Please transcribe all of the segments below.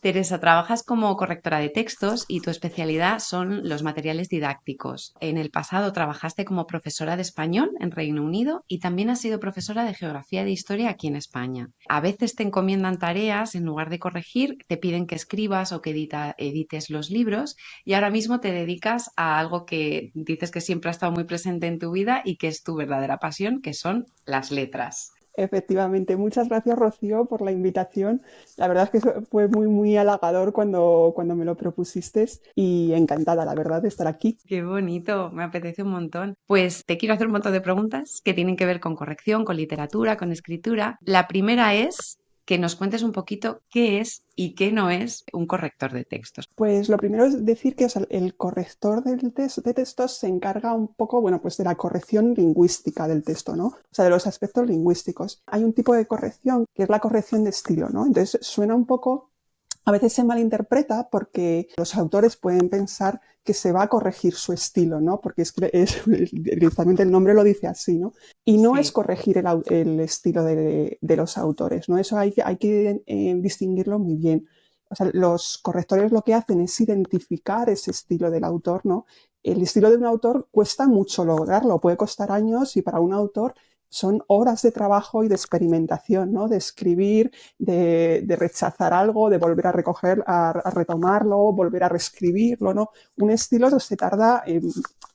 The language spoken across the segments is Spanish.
Teresa, trabajas como correctora de textos y tu especialidad son los materiales didácticos. En el pasado trabajaste como profesora de español en Reino Unido y también has sido profesora de geografía y de historia aquí en España. A veces te encomiendan tareas, en lugar de corregir, te piden que escribas o que edites los libros y ahora mismo te dedicas a algo que dices que siempre ha estado muy presente en tu vida y que es tu verdadera pasión, que son las letras. Efectivamente, muchas gracias Rocío por la invitación. La verdad es que fue muy halagador cuando me lo propusiste y encantada, la verdad, de estar aquí. Qué bonito, me apetece un montón. Pues te quiero hacer un montón de preguntas que tienen que ver con corrección, con literatura, con escritura. La primera es que nos cuentes un poquito qué es y qué no es un corrector de textos. Pues lo primero es decir que, o sea, el corrector de textos se encarga un poco, bueno, pues de la corrección lingüística del texto, ¿no? O sea, de los aspectos lingüísticos. Hay un tipo de corrección que es la corrección de estilo, ¿no? Entonces suena un poco, a veces se malinterpreta porque los autores pueden pensar que se va a corregir su estilo, ¿no? Porque directamente el nombre lo dice así, ¿no? Y no es Sí, corregir el estilo de los autores, ¿no? Eso hay que distinguirlo muy bien. O sea, los correctores lo que hacen es identificar ese estilo del autor, ¿no? El estilo de un autor cuesta mucho lograrlo, puede costar años y para un autor son horas de trabajo y de experimentación, ¿no? De escribir, de rechazar algo, de volver a recoger, a retomarlo, volver a reescribirlo, ¿no? Un estilo que se tarda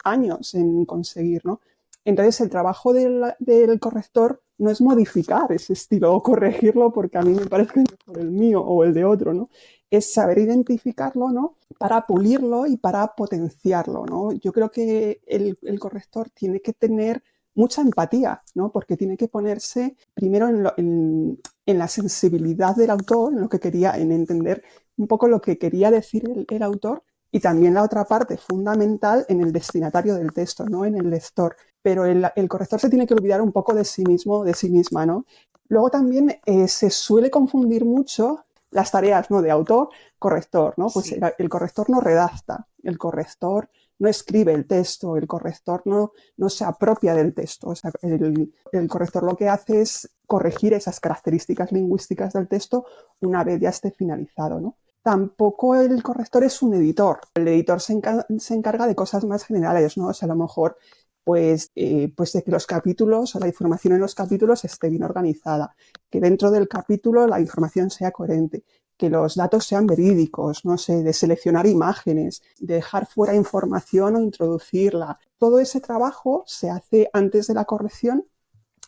años en conseguir, ¿no? Entonces el trabajo del corrector no es modificar ese estilo o corregirlo porque a mí me parece mejor el mío o el de otro, ¿no? Es saber identificarlo, ¿no? Para pulirlo y para potenciarlo, ¿no? Yo creo que el corrector tiene que tener mucha empatía, ¿no? Porque tiene que ponerse primero en la sensibilidad del autor, en lo que quería, en entender un poco lo que quería decir el autor y también la otra parte fundamental en el destinatario del texto, ¿no? En el lector. Pero el corrector se tiene que olvidar un poco de sí mismo, de sí misma, ¿no? Luego también se suele confundir mucho las tareas, ¿no? De autor, corrector, ¿no? Pues sí. el corrector no redacta, el corrector no escribe el texto, el corrector no se apropia del texto. O sea, el corrector lo que hace es corregir esas características lingüísticas del texto una vez ya esté finalizado, ¿no? Tampoco el corrector es un editor. El editor se encarga de cosas más generales, ¿no? O sea, a lo mejor pues de que los capítulos o la información en los capítulos esté bien organizada, que dentro del capítulo la información sea coherente, que los datos sean verídicos, no sé, de seleccionar imágenes, de dejar fuera información o introducirla. Todo ese trabajo se hace antes de la corrección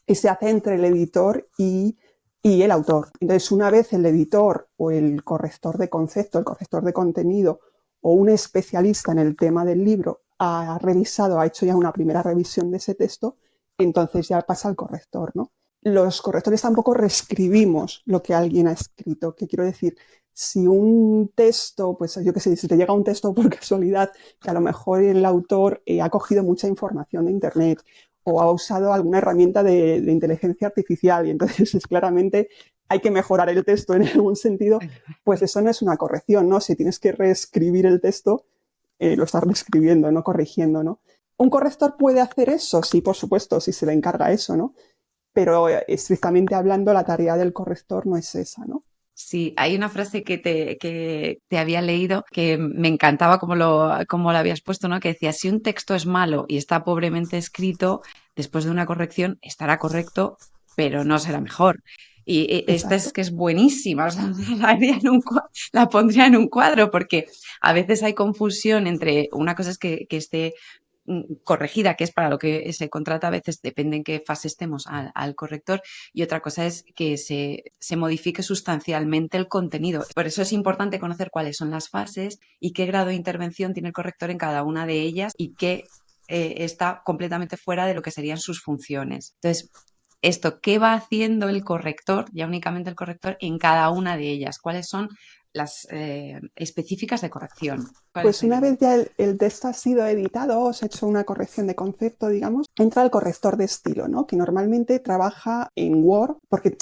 y se hace entre el editor y el autor. Entonces, una vez el editor o el corrector de concepto, el corrector de contenido o un especialista en el tema del libro ha revisado, ha hecho ya una primera revisión de ese texto, entonces ya pasa al corrector, ¿no? Los correctores tampoco reescribimos lo que alguien ha escrito. ¿Qué quiero decir? Si un texto, pues yo qué sé, si te llega un texto por casualidad, que a lo mejor el autor ha cogido mucha información de Internet o ha usado alguna herramienta de inteligencia artificial y entonces es claramente hay que mejorar el texto en algún sentido, pues eso no es una corrección, ¿no? Si tienes que reescribir el texto, lo estás reescribiendo, no corrigiendo, ¿no? ¿Un corrector puede hacer eso? Sí, por supuesto, si se le encarga eso, ¿no? Pero estrictamente hablando, la tarea del corrector no es esa, ¿no? Sí, hay una frase que te había leído que me encantaba como lo habías puesto, ¿no? Que decía, si un texto es malo y está pobremente escrito, después de una corrección estará correcto, pero no será mejor. Y esta es Exacto. que es buenísima, o sea, la haría en la pondría en un cuadro, porque a veces hay confusión entre una cosa es que esté corregida, que es para lo que se contrata, a veces depende en qué fase estemos al corrector, y otra cosa es que se modifique sustancialmente el contenido. Por eso es importante conocer cuáles son las fases y qué grado de intervención tiene el corrector en cada una de ellas y qué está completamente fuera de lo que serían sus funciones. Entonces, esto, ¿qué va haciendo el corrector, ya únicamente el corrector, en cada una de ellas? ¿Cuáles son las específicas de corrección? ¿Cuáles Pues una serían? vez ya el texto ha sido editado o se ha hecho una corrección de concepto, digamos, entra el corrector de estilo, ¿no? Que normalmente trabaja en Word, porque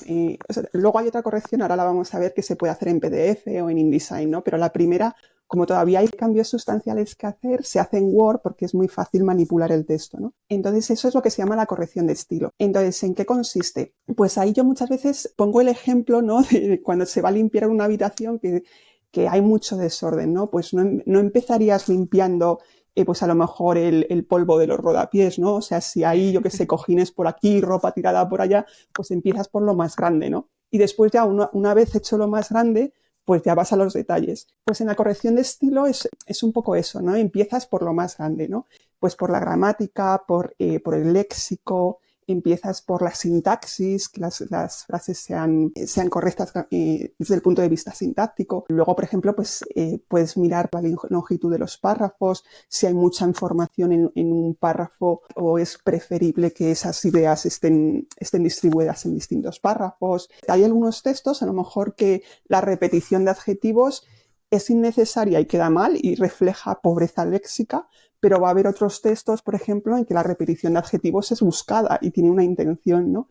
o sea, luego hay otra corrección, ahora la vamos a ver, que se puede hacer en PDF o en InDesign, ¿no? Pero la primera, como todavía hay cambios sustanciales que hacer, se hace en Word porque es muy fácil manipular el texto, ¿no? Entonces eso es lo que se llama la corrección de estilo. Entonces, ¿en qué consiste? Pues ahí yo muchas veces pongo el ejemplo, ¿no? De cuando se va a limpiar una habitación que hay mucho desorden, ¿no? Pues no empezarías limpiando pues a lo mejor el polvo de los rodapiés, ¿no? O sea, si hay, yo qué sé, cojines por aquí, ropa tirada por allá, pues empiezas por lo más grande, ¿no? Y después ya una vez hecho lo más grande, pues ya vas a los detalles. Pues en la corrección de estilo es un poco eso, ¿no? Empiezas por lo más grande, ¿no? Pues por la gramática, por el léxico, empiezas por la sintaxis, que las frases sean correctas desde el punto de vista sintáctico. Luego, por ejemplo, pues puedes mirar la longitud de los párrafos, si hay mucha información en un párrafo o es preferible que esas ideas estén distribuidas en distintos párrafos. Hay algunos textos, a lo mejor que la repetición de adjetivos es innecesaria y queda mal y refleja pobreza léxica, pero va a haber otros textos, por ejemplo, en que la repetición de adjetivos es buscada y tiene una intención, ¿no?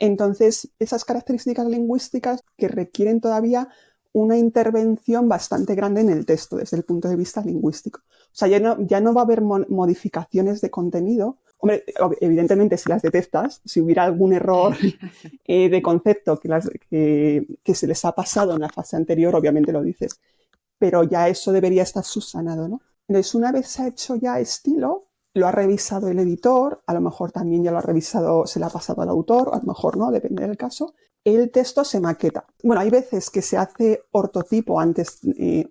Entonces, esas características lingüísticas que requieren todavía una intervención bastante grande en el texto desde el punto de vista lingüístico. O sea, ya no va a haber modificaciones de contenido. Hombre, evidentemente, si las detectas, si hubiera algún error de concepto que se les ha pasado en la fase anterior, obviamente lo dices, pero ya eso debería estar subsanado, ¿no? Entonces, una vez se ha hecho ya estilo, lo ha revisado el editor, a lo mejor también ya lo ha revisado, se lo ha pasado al autor, a lo mejor no, depende del caso. El texto se maqueta. Bueno, hay veces que se hace ortotipo antes,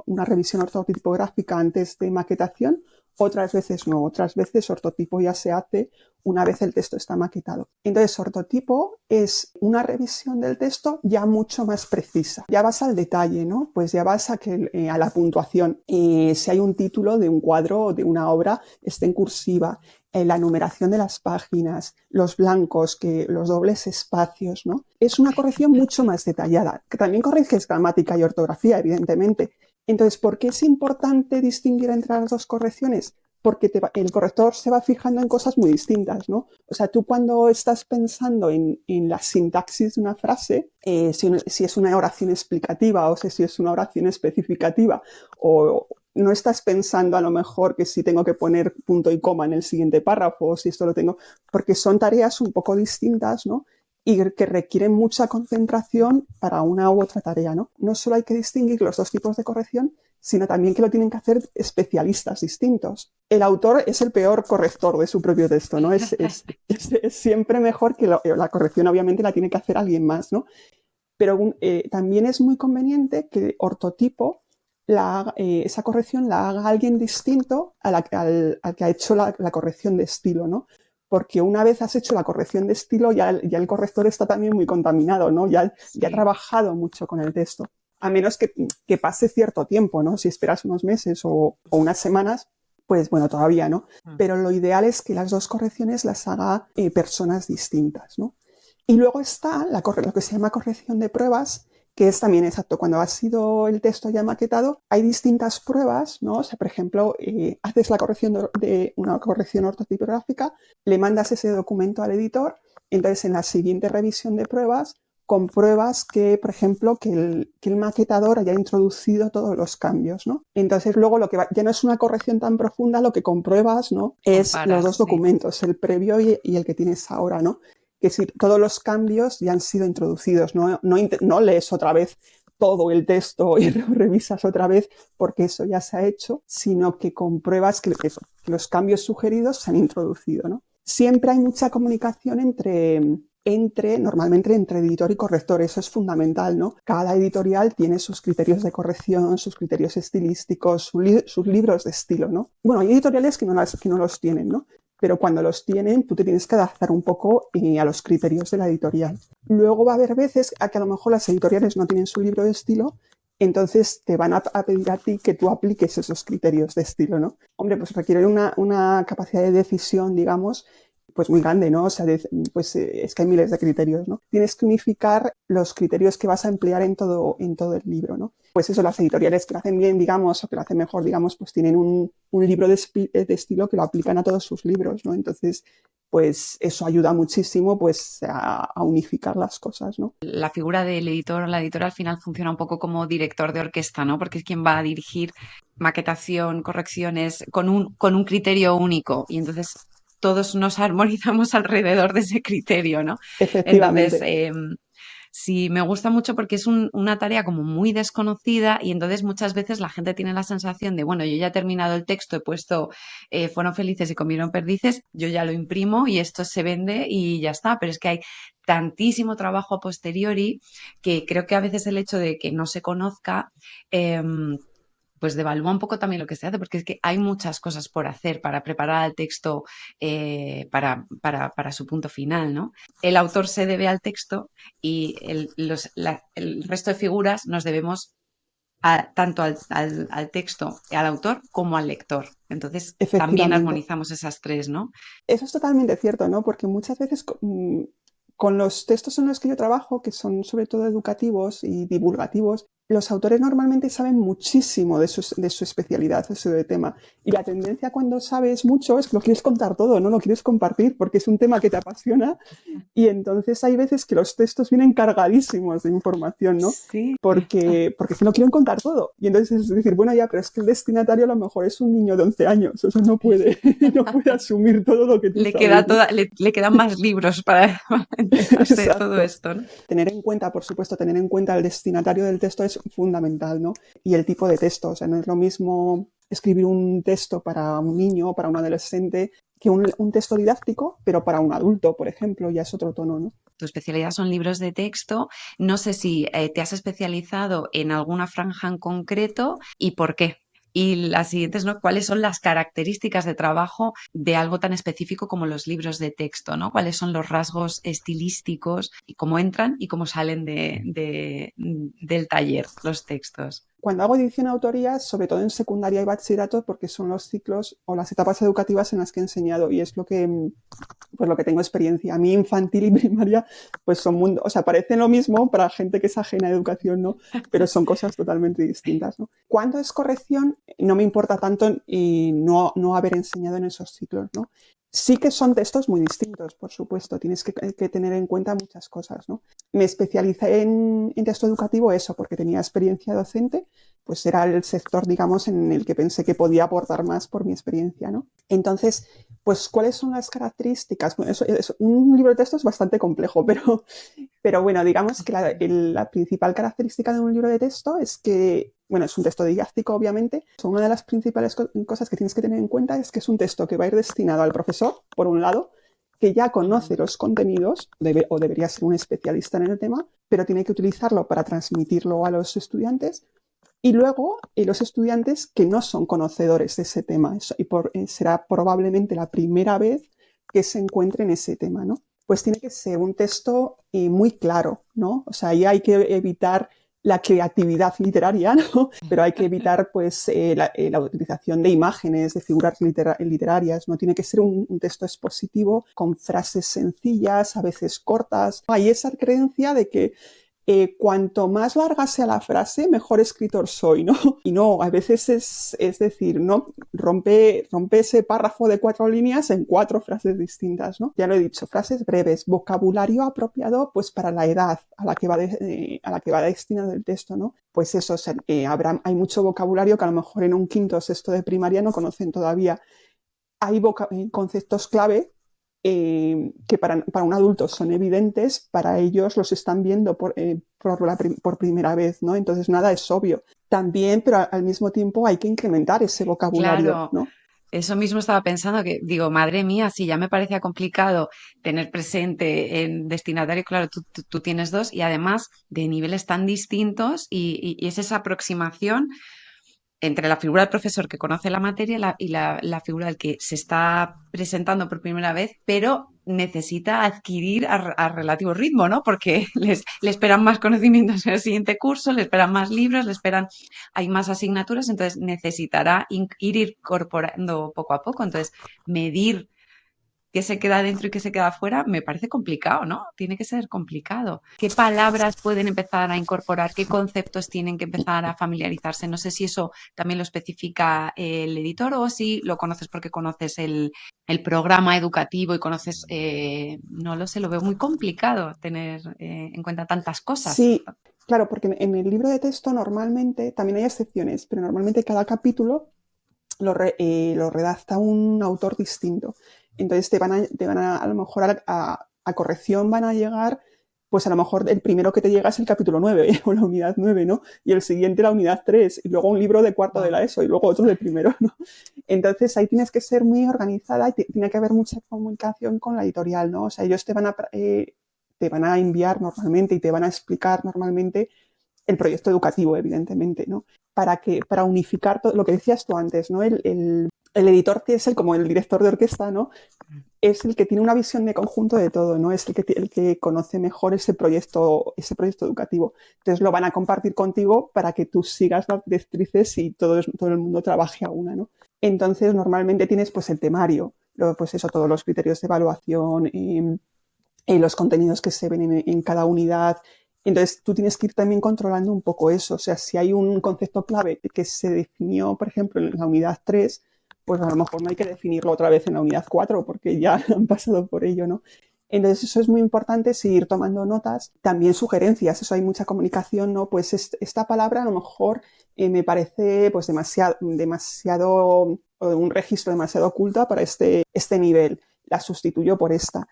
una revisión ortotipográfica antes de maquetación, otras veces no, otras veces ortotipo ya se hace una vez el texto está maquetado. Entonces, ortotipo es una revisión del texto ya mucho más precisa. Ya vas al detalle, ¿no? Pues ya vas a la puntuación. Si hay un título de un cuadro o de una obra, esté en cursiva. La numeración de las páginas, los blancos, los dobles espacios, ¿no? Es una corrección mucho más detallada, que también corriges gramática y ortografía, evidentemente. Entonces, ¿por qué es importante distinguir entre las dos correcciones? Porque el corrector se va fijando en cosas muy distintas, ¿no? O sea, tú cuando estás pensando en la sintaxis de una frase, si es una oración explicativa o si es una oración especificativa, o no estás pensando a lo mejor que si tengo que poner punto y coma en el siguiente párrafo, o si esto lo tengo, porque son tareas un poco distintas, ¿no? Y que requieren mucha concentración para una u otra tarea, ¿no? No solo hay que distinguir los dos tipos de corrección, sino también que lo tienen que hacer especialistas distintos. El autor es el peor corrector de su propio texto, ¿no? Es siempre mejor que la corrección, obviamente, la tiene que hacer alguien más, ¿no? Pero también es muy conveniente que ortotipo esa corrección la haga alguien distinto al que ha hecho la corrección de estilo, ¿no? Porque una vez has hecho la corrección de estilo, ya el corrector está también muy contaminado, ¿no? Ya ha trabajado mucho con el texto. A menos que pase cierto tiempo, ¿no? Si esperas unos meses o unas semanas, pues bueno, todavía, ¿no? Pero lo ideal es que las dos correcciones las haga personas distintas, ¿no? Y luego está lo que se llama corrección de pruebas, que es también exacto. Cuando ha sido el texto ya maquetado, hay distintas pruebas, ¿no? O sea, por ejemplo, haces la corrección de una corrección ortotipográfica, le mandas ese documento al editor, entonces en la siguiente revisión de pruebas compruebas que, por ejemplo, que el maquetador haya introducido todos los cambios, ¿no? Entonces luego ya no es una corrección tan profunda, lo que compruebas, ¿no? Es los dos documentos, el previo y el que tienes ahora, ¿no? Que si todos los cambios ya han sido introducidos, no lees otra vez todo el texto y lo revisas otra vez porque eso ya se ha hecho, sino que compruebas que los cambios sugeridos se han introducido, ¿no? Siempre hay mucha comunicación normalmente entre editor y corrector, eso es fundamental, ¿no? Cada editorial tiene sus criterios de corrección, sus criterios estilísticos, sus libros de estilo, ¿no? Bueno, hay editoriales que no los tienen, ¿no? Pero cuando los tienen, tú te tienes que adaptar un poco a los criterios de la editorial. Luego va a haber veces a que a lo mejor las editoriales no tienen su libro de estilo, entonces te van a pedir a ti que tú apliques esos criterios de estilo, ¿no? Hombre, pues requiere una capacidad de decisión, digamos, pues muy grande, ¿no? O sea, pues es que hay miles de criterios, ¿no? Tienes que unificar los criterios que vas a emplear en todo el libro, ¿no? Pues eso, las editoriales que lo hacen bien, digamos, o que lo hacen mejor, digamos, pues tienen un libro de estilo que lo aplican a todos sus libros, ¿no? Entonces, pues eso ayuda muchísimo, pues, a unificar las cosas, ¿no? La figura del editor o la editora al final funciona un poco como director de orquesta, ¿no? Porque es quien va a dirigir maquetación, correcciones con un criterio único. Y entonces todos nos armonizamos alrededor de ese criterio, ¿no? Entonces, Efectivamente. Sí, me gusta mucho porque es una tarea como muy desconocida y entonces muchas veces la gente tiene la sensación de, bueno, yo ya he terminado el texto, he puesto, fueron felices y comieron perdices, yo ya lo imprimo y esto se vende y ya está, pero es que hay tantísimo trabajo a posteriori que creo que a veces el hecho de que no se conozca, pues devalúa un poco también lo que se hace, porque es que hay muchas cosas por hacer para preparar el texto para su punto final, ¿no? El autor se debe al texto y el resto de figuras nos debemos tanto al texto, al autor, como al lector. Entonces, también Efectivamente. armonizamos esas tres, ¿no? Eso es totalmente cierto, ¿no? Porque muchas veces con los textos en los que yo trabajo, que son sobre todo educativos y divulgativos, los autores normalmente saben muchísimo de su especialidad, de su tema. Y la tendencia cuando sabes mucho es que lo quieres contar todo, no lo quieres compartir porque es un tema que te apasiona y entonces hay veces que los textos vienen cargadísimos de información, ¿no? Sí. Porque si no quieren contar todo. Y entonces es decir, bueno, ya, pero es que el destinatario a lo mejor es un niño de 11 años, o sea, no puede, no puede asumir todo lo que tú sabes, ¿no? Le quedan más libros para enterarse de todo Exacto. esto, ¿no? Tener en cuenta, por supuesto, tener en cuenta el destinatario del texto es fundamental, ¿no? Y el tipo de texto, o sea, no es lo mismo escribir un texto para un niño o para un adolescente que un texto didáctico, pero para un adulto, por ejemplo, ya es otro tono, ¿no? Tu especialidad son libros de texto. No sé si te has especializado en alguna franja en concreto y por qué. Y las siguientes, ¿no? ¿Cuáles son las características de trabajo de algo tan específico como los libros de texto, ¿no? ¿Cuáles son los rasgos estilísticos y cómo entran y cómo salen del taller los textos? Cuando hago edición de autorías, sobre todo en secundaria y bachillerato, porque son los ciclos o las etapas educativas en las que he enseñado y es pues lo que tengo experiencia. A mí infantil y primaria, pues son mundos, o sea, parecen lo mismo para gente que es ajena a educación, ¿no? Pero son cosas totalmente distintas, ¿no? Cuando es corrección, no me importa tanto y no haber enseñado en esos ciclos, ¿no? Sí que son textos muy distintos, por supuesto, tienes que tener en cuenta muchas cosas, ¿no? Me especialicé en texto educativo eso, porque tenía experiencia docente, pues era el sector, digamos, en el que pensé que podía aportar más por mi experiencia, ¿no? Entonces, pues, ¿cuáles son las características? Bueno, un libro de texto es bastante complejo, pero bueno, digamos que la principal característica de un libro de texto es que, bueno, es un texto didáctico, obviamente. Una de las principales cosas que tienes que tener en cuenta es que es un texto que va a ir destinado al profesor, por un lado, que ya conoce los contenidos, o debería ser un especialista en el tema, pero tiene que utilizarlo para transmitirlo a los estudiantes. Y luego los estudiantes que no son conocedores de ese tema, será probablemente la primera vez que se encuentre en ese tema, ¿no? Pues tiene que ser un texto muy claro, ¿no? O sea, ahí hay que evitar la creatividad literaria, ¿no? Pero hay que evitar, pues, la utilización de imágenes, de figuras literarias, ¿no? Tiene que ser un texto expositivo con frases sencillas, a veces cortas. Hay esa creencia de que cuanto más larga sea la frase, mejor escritor soy, ¿no? Y no, a veces es decir, ¿no? Rompe ese párrafo de 4 líneas en 4 frases distintas, ¿no? Ya lo he dicho, frases breves, vocabulario apropiado, pues para la edad a la que va destinado el texto, ¿no? Pues eso, o sea, hay mucho vocabulario que a lo mejor en un quinto o sexto de primaria no conocen todavía. Hay conceptos clave que para un adulto son evidentes, para ellos los están viendo por primera vez, ¿no? Entonces nada es obvio. También, pero al mismo tiempo hay que incrementar ese vocabulario, Claro, ¿no? eso mismo estaba pensando que, digo, madre mía, si ya me parecía complicado tener presente en destinatario, claro, tú tienes dos y además de niveles tan distintos y es esa aproximación entre la figura del profesor que conoce la materia la figura del que se está presentando por primera vez, pero necesita adquirir a relativo ritmo, ¿no? Porque le esperan más conocimientos en el siguiente curso, le esperan más libros, hay más asignaturas, entonces necesitará ir incorporando poco a poco. Entonces, medir qué se queda dentro y qué se queda fuera, me parece complicado, ¿no? Tiene que ser complicado. ¿Qué palabras pueden empezar a incorporar? ¿Qué conceptos tienen que empezar a familiarizarse? No sé si eso también lo especifica el editor o si lo conoces porque conoces el programa educativo y conoces, no lo sé, lo veo muy complicado tener en cuenta tantas cosas. Sí, claro, porque en el libro de texto normalmente, también hay excepciones, pero normalmente cada capítulo lo redacta un autor distinto. Entonces te van a lo mejor a corrección van a llegar pues a lo mejor el primero que te llega es el capítulo 9 o la unidad 9, ¿no? Y el siguiente la unidad 3, y luego un libro de cuarto de la ESO y luego otro de primero, ¿no? Entonces ahí tienes que ser muy organizada y tiene que haber mucha comunicación con la editorial, ¿no? O sea, ellos te van a enviar normalmente y te van a explicar normalmente el proyecto educativo, evidentemente, ¿no? Para unificar todo lo que decías tú antes, ¿no? El editor, que es como el director de orquesta, ¿no? Es el que tiene una visión de conjunto de todo, ¿no? Es el que conoce mejor ese proyecto educativo. Entonces lo van a compartir contigo para que tú sigas las directrices y todo el mundo trabaje a una, ¿no? Entonces normalmente tienes pues el temario, luego, pues eso, todos los criterios de evaluación, los contenidos que se ven en cada unidad. Entonces tú tienes que ir también controlando un poco eso. O sea, si hay un concepto clave que se definió, por ejemplo, en la unidad 3, pues a lo mejor no hay que definirlo otra vez en la unidad 4 porque ya han pasado por ello, ¿no? Entonces eso es muy importante, seguir tomando notas, también sugerencias, eso hay mucha comunicación, ¿no? Pues esta palabra a lo mejor me parece pues demasiado un registro demasiado oculta para este nivel, la sustituyo por esta.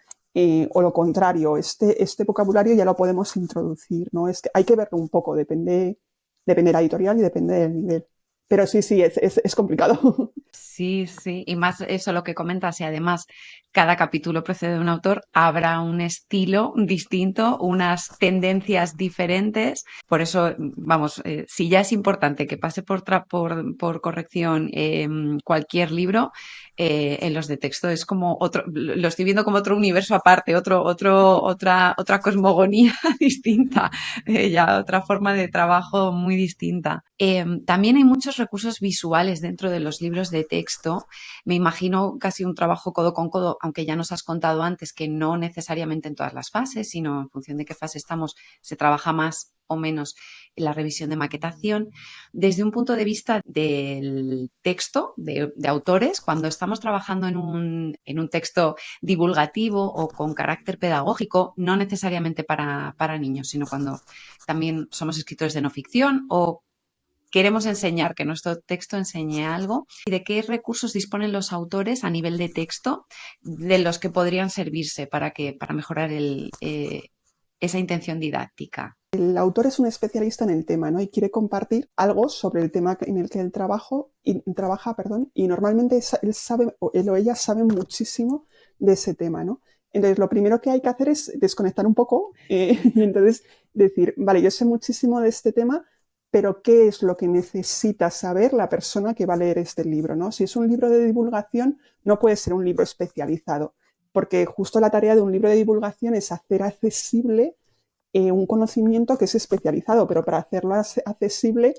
O lo contrario, este vocabulario ya lo podemos introducir, ¿no? Es que hay que verlo un poco, depende de la editorial y depende del nivel. Pero sí, es complicado. Sí, sí, y más eso lo que comentas, y además cada capítulo procede de un autor, habrá un estilo distinto, unas tendencias diferentes. Por eso, vamos, si ya es importante que pase por corrección cualquier libro, en los de texto es como otro, lo estoy viendo como otro universo aparte, otra cosmogonía distinta, ya otra forma de trabajo muy distinta. También hay muchos recursos visuales dentro de los libros de texto. Me imagino casi un trabajo codo con codo, aunque ya nos has contado antes que no necesariamente en todas las fases, sino en función de qué fase estamos, se trabaja más o menos en la revisión de maquetación. Desde un punto de vista del texto, de autores, cuando estamos trabajando en un texto divulgativo o con carácter pedagógico, no necesariamente para niños, sino cuando también somos escritores de no ficción o queremos enseñar, que nuestro texto enseñe algo, y de qué recursos disponen los autores a nivel de texto de los que podrían servirse para mejorar esa intención didáctica. El autor es un especialista en el tema, ¿no? Y quiere compartir algo sobre el tema en el que él trabaja, perdón, y normalmente él o ella sabe muchísimo de ese tema, ¿no? Entonces, lo primero que hay que hacer es desconectar un poco y entonces decir, vale, yo sé muchísimo de este tema, pero ¿qué es lo que necesita saber la persona que va a leer este libro, ¿no? Si es un libro de divulgación, no puede ser un libro especializado, porque justo la tarea de un libro de divulgación es hacer accesible un conocimiento que es especializado, pero para hacerlo accesible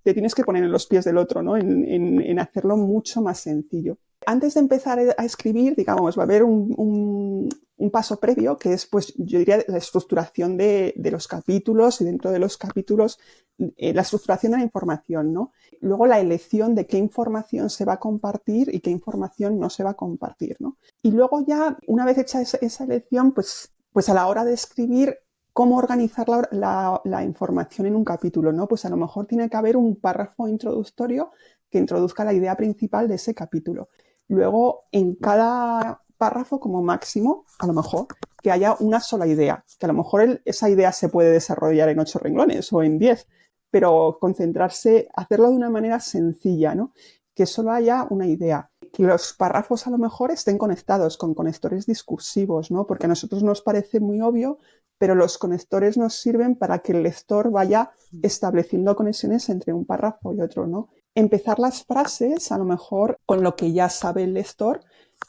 te tienes que poner en los pies del otro, ¿no? En hacerlo mucho más sencillo. Antes de empezar a escribir, digamos, va a haber un paso previo que es, pues, yo diría, la estructuración de los capítulos y dentro de los capítulos la estructuración de la información, ¿no? Luego la elección de qué información se va a compartir y qué información no se va a compartir, ¿no? Y luego ya, una vez hecha esa elección, pues a la hora de escribir, cómo organizar la información en un capítulo, ¿no? Pues a lo mejor tiene que haber un párrafo introductorio que introduzca la idea principal de ese capítulo. Luego, en cada párrafo, como máximo, a lo mejor, que haya una sola idea, que a lo mejor esa idea se puede desarrollar en 8 renglones o en 10, pero concentrarse, hacerlo de una manera sencilla, ¿no? Que solo haya una idea. Que los párrafos a lo mejor estén conectados con conectores discursivos, ¿no? Porque a nosotros nos parece muy obvio, pero los conectores nos sirven para que el lector vaya estableciendo conexiones entre un párrafo y otro, ¿no? Empezar las frases, a lo mejor, con lo que ya sabe el lector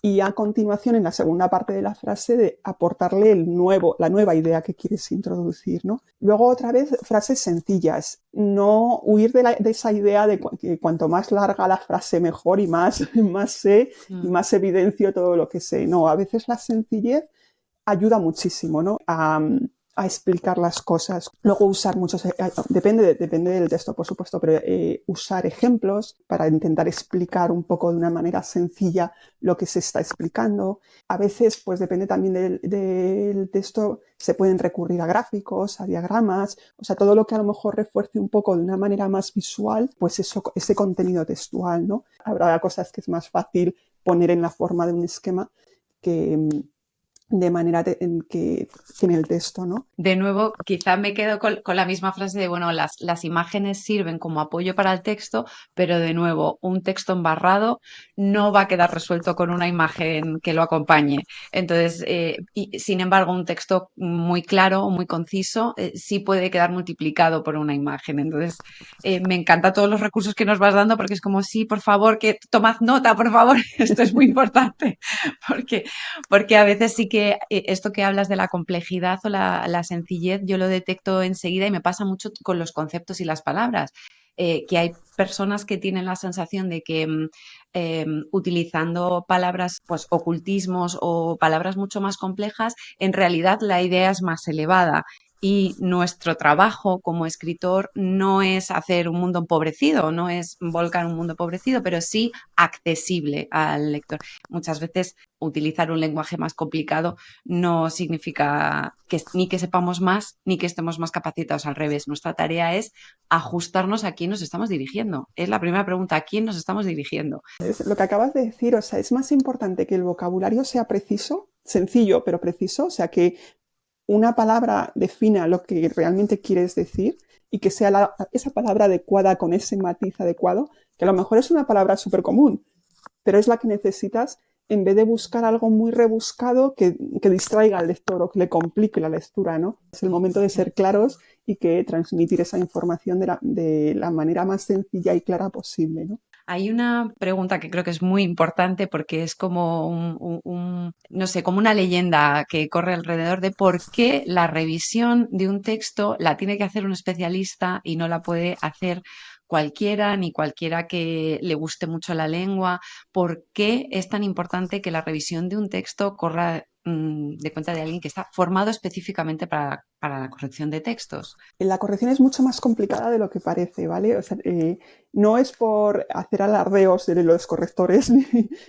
y a continuación, en la segunda parte de la frase, de aportarle la nueva idea que quieres introducir, ¿no? Luego, otra vez, frases sencillas. No huir de esa idea de que cuanto más larga la frase, mejor y más sé y más evidencio todo lo que sé. No, a veces la sencillez ayuda muchísimo, ¿no? A explicar las cosas. Luego usar depende del texto, por supuesto, pero usar ejemplos para intentar explicar un poco de una manera sencilla lo que se está explicando. A veces, pues depende también del texto, se pueden recurrir a gráficos, a diagramas, o sea, todo lo que a lo mejor refuerce un poco de una manera más visual, pues ese contenido textual, ¿no? Habrá cosas que es más fácil poner en la forma de un esquema que de manera en que en el texto, ¿no? De nuevo, quizá me quedo con la misma frase de, bueno, las imágenes sirven como apoyo para el texto, pero de nuevo, un texto embarrado no va a quedar resuelto con una imagen que lo acompañe. Entonces, y, sin embargo, un texto muy claro, muy conciso, sí puede quedar multiplicado por una imagen. Entonces, me encanta todos los recursos que nos vas dando porque es como, sí, por favor, que tomad nota, por favor, esto es muy importante, porque porque a veces sí que esto que hablas de la complejidad o la sencillez, yo lo detecto enseguida y me pasa mucho con los conceptos y las palabras. Que hay personas que tienen la sensación de que utilizando palabras, pues ocultismos o palabras mucho más complejas, en realidad la idea es más elevada. Y nuestro trabajo como escritor no es hacer un mundo empobrecido, no es volcar un mundo empobrecido, pero sí accesible al lector. Muchas veces utilizar un lenguaje más complicado no significa que ni que sepamos más ni que estemos más capacitados. Al revés, nuestra tarea es ajustarnos a quién nos estamos dirigiendo. Es la primera pregunta, ¿a quién nos estamos dirigiendo? Es lo que acabas de decir, o sea, es más importante que el vocabulario sea preciso, sencillo, pero preciso, o sea, que una palabra defina lo que realmente quieres decir y que sea esa palabra adecuada con ese matiz adecuado, que a lo mejor es una palabra súper común, pero es la que necesitas en vez de buscar algo muy rebuscado que distraiga al lector o que le complique la lectura, ¿no? Es el momento de ser claros y que transmitir esa información de la manera más sencilla y clara posible, ¿no? Hay una pregunta que creo que es muy importante porque es como no sé, como una leyenda que corre alrededor de por qué la revisión de un texto la tiene que hacer un especialista y no la puede hacer cualquiera, ni cualquiera que le guste mucho la lengua. ¿Por qué es tan importante que la revisión de un texto corra de cuenta de alguien que está formado específicamente para la corrección de textos? La corrección es mucho más complicada de lo que parece, ¿vale? O sea, no es por hacer alardeos de los correctores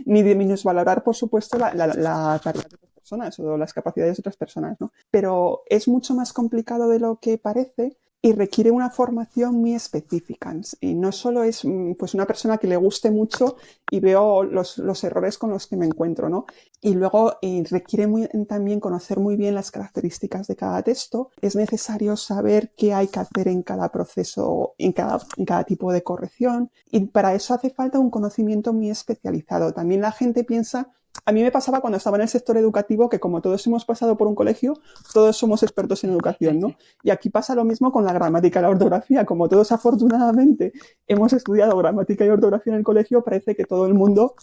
ni de minusvalorar, por supuesto, la tarea de otras personas o las capacidades de otras personas, ¿no? Pero es mucho más complicado de lo que parece y requiere una formación muy específica. Y no solo es pues una persona que le guste mucho y veo los errores con los que me encuentro, ¿no? Y luego requiere también conocer muy bien las características de cada texto. Es necesario saber qué hay que hacer en cada proceso, en cada tipo de corrección. Y para eso hace falta un conocimiento muy especializado. También la gente piensa, a mí me pasaba cuando estaba en el sector educativo que como todos hemos pasado por un colegio, todos somos expertos en educación, ¿no? Y aquí pasa lo mismo con la gramática y la ortografía. Como todos afortunadamente hemos estudiado gramática y ortografía en el colegio, parece que todo el mundo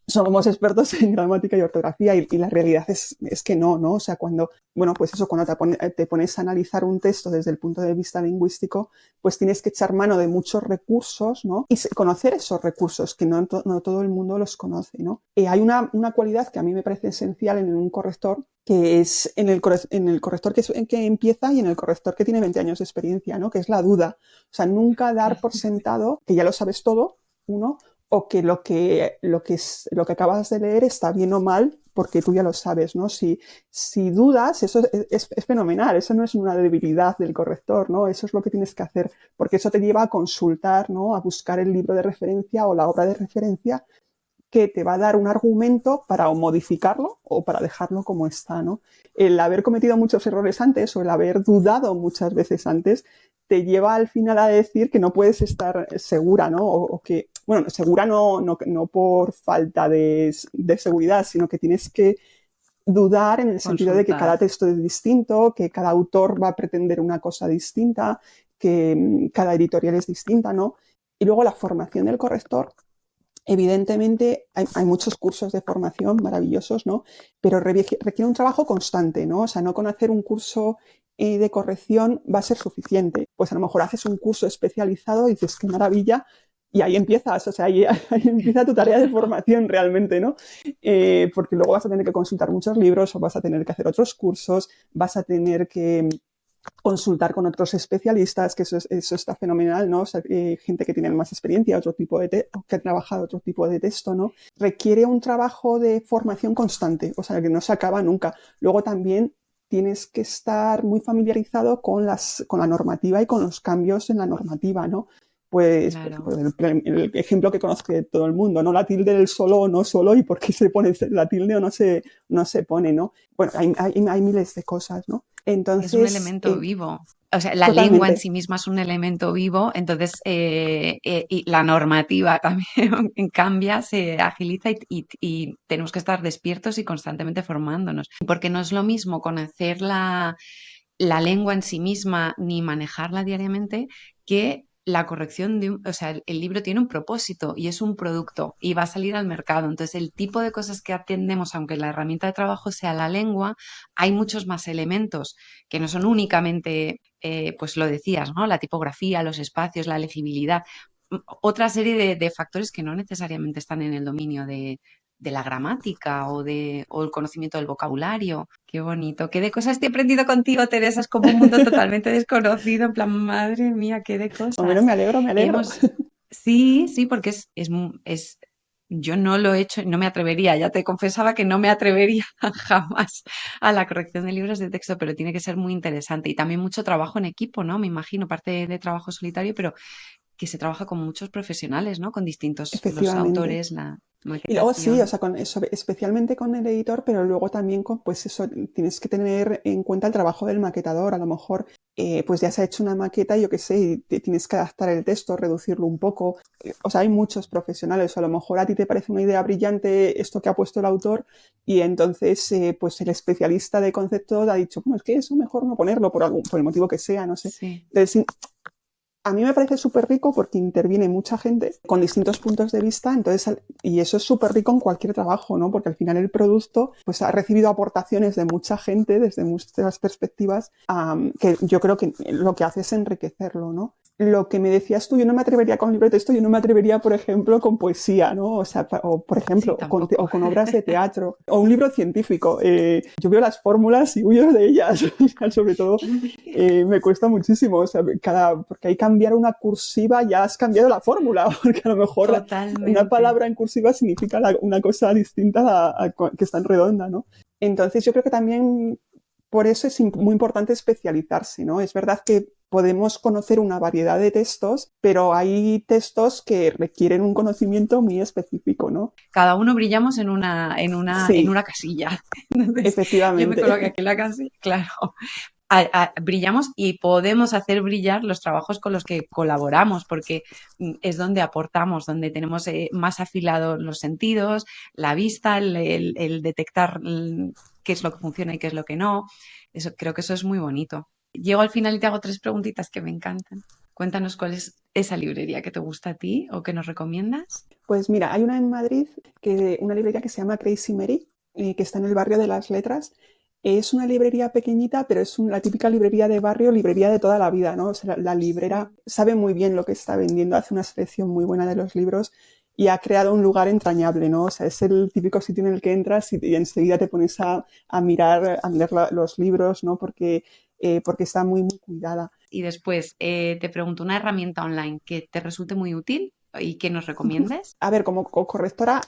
somos expertos en gramática y ortografía y la realidad es que no, ¿no? O sea, bueno, pues eso, cuando te pones a analizar un texto desde el punto de vista lingüístico, pues tienes que echar mano de muchos recursos, ¿no? Y conocer esos recursos, que no todo el mundo los conoce, ¿no? Hay una cualidad que a mí me parece esencial en un corrector, que es en el corrector que empieza y en el corrector que tiene 20 años de experiencia, ¿no? Que es la duda. O sea, nunca dar por sentado que ya lo sabes todo, uno, o que lo que acabas de leer está bien o mal porque tú ya lo sabes, ¿no? Si dudas, eso es fenomenal, eso no es una debilidad del corrector, ¿no? Eso es lo que tienes que hacer, porque eso te lleva a consultar, ¿no? A buscar el libro de referencia o la obra de referencia que te va a dar un argumento para o modificarlo o para dejarlo como está, ¿no? El haber cometido muchos errores antes o el haber dudado muchas veces antes te lleva al final a decir que no puedes estar segura, ¿no? O que, bueno, segura no por falta de seguridad, sino que tienes que dudar en el sentido de que Consultar. cada texto es distinto, que cada autor va a pretender una cosa distinta, que cada editorial es distinta, ¿no? Y luego la formación del corrector. Evidentemente hay muchos cursos de formación maravillosos, ¿no? Pero requiere un trabajo constante, ¿no? O sea, no con hacer un curso de corrección va a ser suficiente. Pues a lo mejor haces un curso especializado y dices, qué maravilla, y ahí empiezas, o sea, ahí empieza tu tarea de formación realmente, ¿no? Porque luego vas a tener que consultar muchos libros o vas a tener que hacer otros cursos, vas a tener que consultar con otros especialistas, que eso está fenomenal, ¿no? O sea, gente que tiene más experiencia, que ha trabajado otro tipo de texto, ¿no? Requiere un trabajo de formación constante, o sea, que no se acaba nunca. Luego también tienes que estar muy familiarizado con la normativa y con los cambios en la normativa, ¿no? claro. pues el ejemplo que conozco todo el mundo, ¿no? La tilde del solo o no solo y por qué se pone la tilde o no se pone, ¿no? Bueno, hay miles de cosas, ¿no? Es un Entonces, elemento vivo. O sea, la lengua en totalmente, sí misma es un elemento vivo, entonces y la normativa también cambia, se agiliza y tenemos que estar despiertos y constantemente formándonos. Porque no es lo mismo conocer la lengua en sí misma ni manejarla diariamente que la corrección de o sea, el libro tiene un propósito y es un producto y va a salir al mercado. Entonces, el tipo de cosas que atendemos, aunque la herramienta de trabajo sea la lengua, hay muchos más elementos que no son únicamente, pues lo decías, ¿no? La tipografía, los espacios, la legibilidad, otra serie de factores que no necesariamente están en el dominio de la gramática o el conocimiento del vocabulario. Qué bonito. Qué de cosas estoy aprendido contigo, Teresa. Es como un mundo totalmente desconocido. En plan, madre mía, qué de o menos cosas. me alegro. Hemos, sí, sí, porque yo no lo he hecho, no me atrevería, ya te confesaba que no me atrevería jamás a la corrección de libros de texto, pero tiene que ser muy interesante y también mucho trabajo en equipo, ¿no? Me imagino, parte de trabajo solitario, pero que se trabaja con muchos profesionales, ¿no? Con distintos, los Efectivamente. autores, la Y luego sí, o maquetación. sea, con eso, especialmente con el editor, pero luego también con, pues eso, tienes que tener en cuenta el trabajo del maquetador. A lo mejor, pues ya se ha hecho una maqueta, yo qué sé, y tienes que adaptar el texto, reducirlo un poco. O sea, hay muchos profesionales. O a lo mejor a ti te parece una idea brillante esto que ha puesto el autor y entonces, pues el especialista de concepto ha dicho, bueno, es que eso mejor no ponerlo por el motivo que sea, no sé. Sí. Entonces, a mí me parece súper rico porque interviene mucha gente con distintos puntos de vista, entonces, y eso es súper rico en cualquier trabajo, ¿no? Porque al final el producto pues ha recibido aportaciones de mucha gente desde muchas perspectivas, que yo creo que lo que hace es enriquecerlo, ¿no? Lo que me decías tú, yo no me atrevería con un libro de texto, yo no me atrevería, por ejemplo, con poesía, ¿no? O sea, o por Sí, ejemplo, tampoco. o con obras de teatro, o un libro científico. Yo veo las fórmulas y huyo de ellas, sobre todo me cuesta muchísimo, o sea, porque hay cambiar una cursiva, ya has cambiado la fórmula, porque a lo mejor una Totalmente. palabra en cursiva significa una cosa distinta que está en redonda, ¿no? Entonces yo creo que también por eso es muy importante especializarse, ¿no? Es verdad que podemos conocer una variedad de textos, pero hay textos que requieren un conocimiento muy específico, ¿no? Cada uno brillamos en Sí, una casilla. Entonces, yo me coloqué efectivamente. aquí en la casilla, claro. Brillamos y podemos hacer brillar los trabajos con los que colaboramos, porque es donde aportamos, donde tenemos más afilados los sentidos, la vista, el detectar qué es lo que funciona y qué es lo que no. Eso, creo que eso es muy bonito. Llego al final y te hago tres preguntitas que me encantan. Cuéntanos cuál es esa librería que te gusta a ti o que nos recomiendas. Pues mira, hay una en Madrid, una librería que se llama Crazy Mary, que está en el barrio de las Letras. Es una librería pequeñita, pero es la típica librería de barrio, librería de toda la vida, ¿no? O sea, la librera Sí. sabe muy bien lo que está vendiendo, hace una selección muy buena de los libros y ha creado un lugar entrañable, ¿no? O sea, es el típico sitio en el que entras y enseguida te pones a mirar los libros, ¿no? Porque está muy, muy cuidada. Y después te pregunto una herramienta online que te resulte muy útil y que nos recomiendes. A ver, como correctora,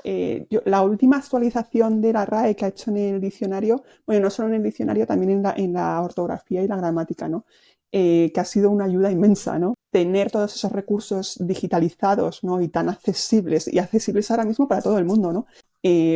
la última actualización de la RAE que ha hecho en el diccionario, bueno, no solo en el diccionario, también en la ortografía y la gramática, ¿no? Que ha sido una ayuda inmensa, ¿no? Tener todos esos recursos digitalizados, ¿no? Y tan accesibles, y accesibles ahora mismo para todo el mundo, ¿no?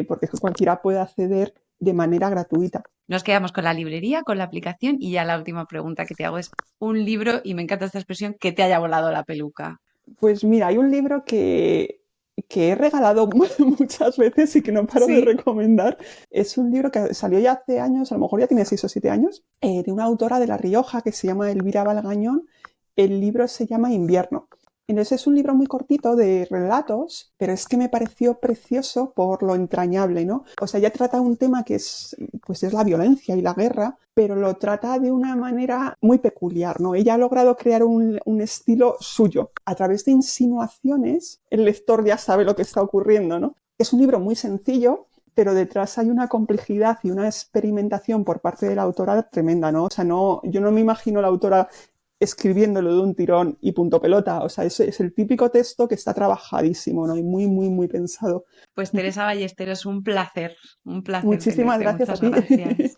Porque cualquiera puede acceder de manera gratuita. Nos quedamos con la librería, con la aplicación y ya la última pregunta que te hago es un libro, y me encanta esta expresión, que te haya volado la peluca. Pues mira, hay un libro que he regalado muchas veces y que no paro de Sí, recomendar. Es un libro que salió ya hace años, a lo mejor ya tiene 6 o 7 años, de una autora de La Rioja que se llama Elvira Valgañón. El libro se llama Invierno. Entonces es un libro muy cortito de relatos, pero es que me pareció precioso por lo entrañable, ¿no? O sea, ya trata un tema que pues es la violencia y la guerra, pero lo trata de una manera muy peculiar, ¿no? Ella ha logrado crear un estilo suyo. A través de insinuaciones, el lector ya sabe lo que está ocurriendo, ¿no? Es un libro muy sencillo, pero detrás hay una complejidad y una experimentación por parte de la autora tremenda, ¿no? O sea, yo no me imagino la autora escribiéndolo de un tirón y punto pelota. O sea, es el típico texto que está trabajadísimo, ¿no? Y muy, muy, muy pensado. pues Teresa Ballesteros, un placer Muchísimas tenerte. gracias a Muchas ti. gracias.